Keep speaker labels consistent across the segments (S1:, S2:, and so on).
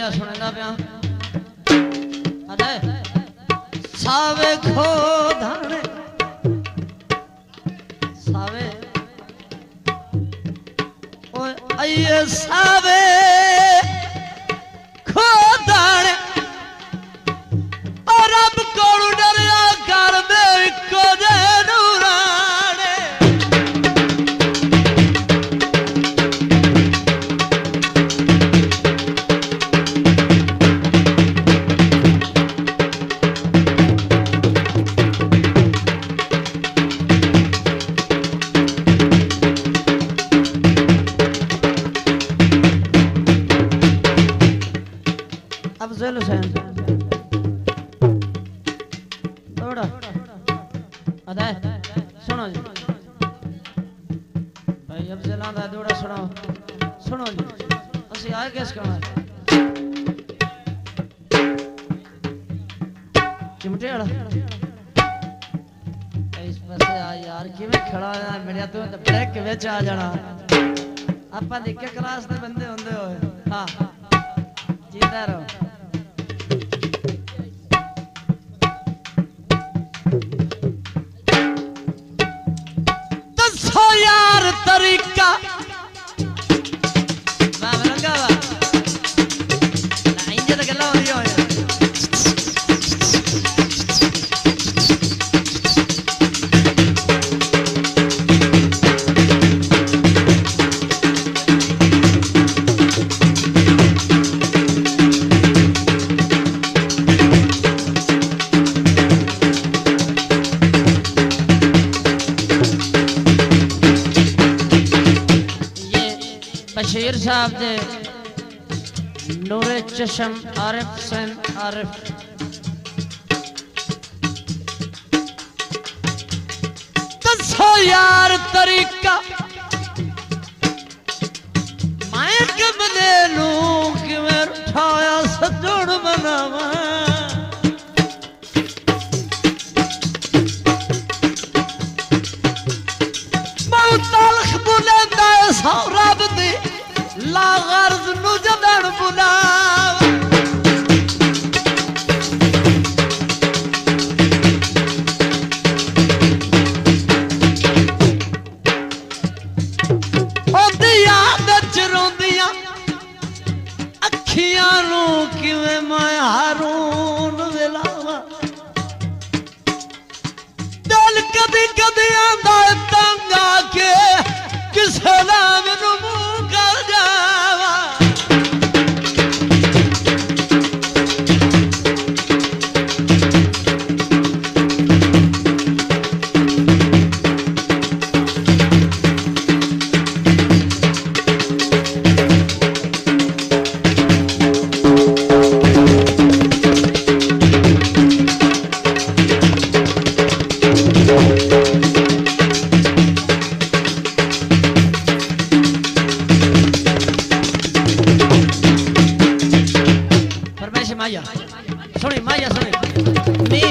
S1: माया सुनदा पिया अरे सावे खो धाने सावे ओए आइए सावे खो धाने और अब कोड़ डरिया कर दे को दे नूराने अफजल हुसैन थोड़ा अदा सुनो जी भाई अफजल दा थोड़ा सुनो जी असि आए किस करना चिमटे वाला इस पासे आ यार किवें खड़ा है मेरे तो ब्रेक के विच आ जाना आपा देखे क्लास दे बंदे होंदे होए हां जीता रहो यार तरीका मैं लगा वा ना इंजे तो गल्ला हो रही हो बशीर साहब दे नूरे चश्म आरिफ हुसैन आरिफ दसो यार तरीका मैं कमले नू किवें उठाया सजण बनावा बहुत तलख बुलंदा सौ रब दी ला गर्ज नु जदन बुलाव ओदिया दच रोंदियां अखियां नू किवें मैं हारून विलावा दिल कदी कदी आंदा तंग आके किसे नाम नू मुंह कर जावा माया सुनी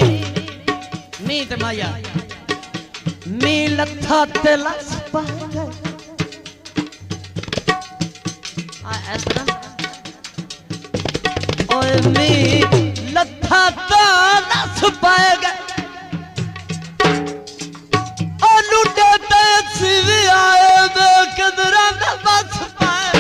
S1: मी ते माया मी लथा ते लस पा गए इस तरह ओए मी लथा ते लस पा गए ओ लुटे ते सिवी आए दे कदरा ना बस पाए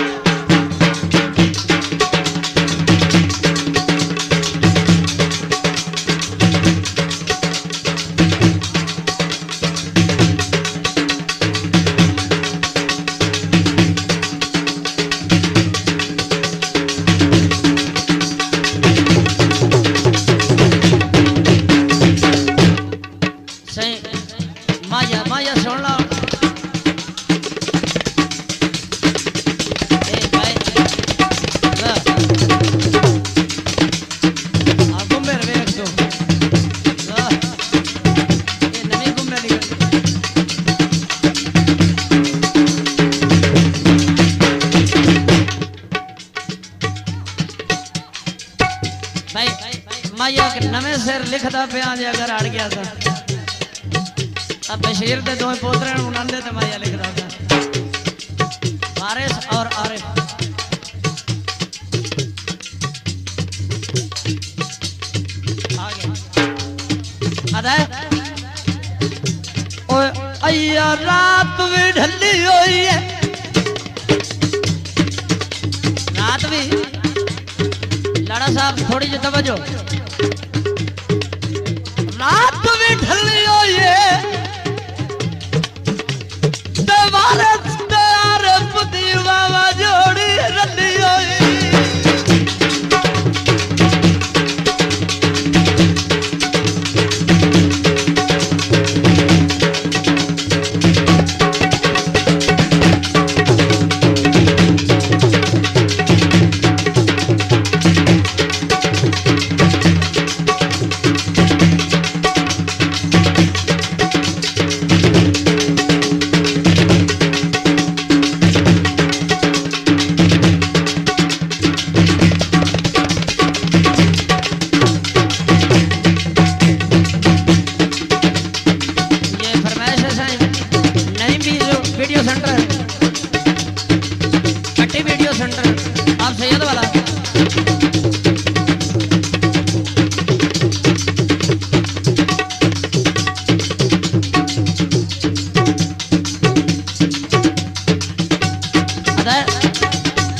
S1: माया सुन लो गुम्बे रवे रख दो नवी गुम्बे भाई माया के नवे सिर लिखता पिया जे अगर अड़ गया था अब बशीर दे दो पोतरे उन्होंने ते माया लिख रहा था वारिस और आरिफ भैया रात भी ढली हुई है, रात भी। लाड़ा साहब थोड़ी जी तवज्जो, रात भी ढली हुई है, दीवारे तारे पुती बाबा जोड़ी रली हुई।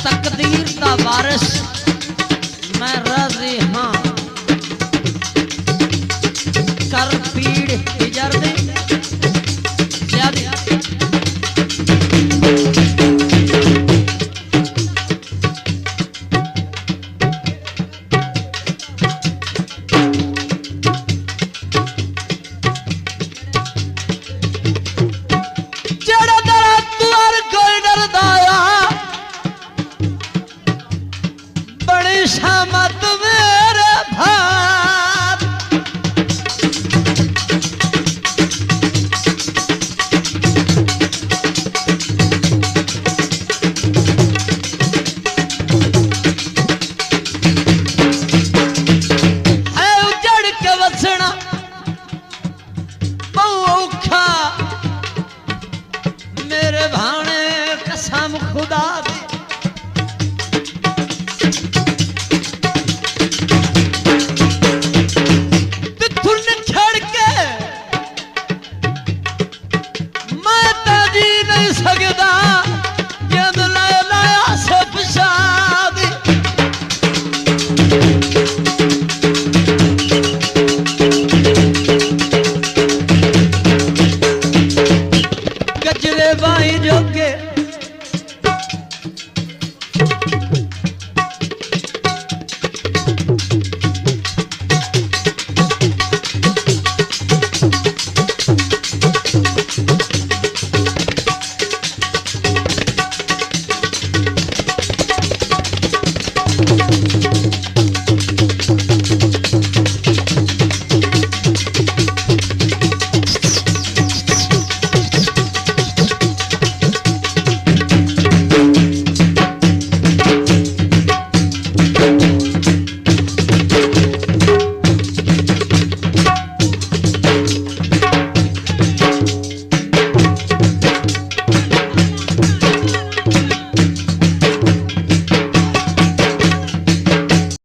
S1: तकदीर का वारिस मैं राजी हाँ, कर पीड़ हिजर दी ज्यादा। शामत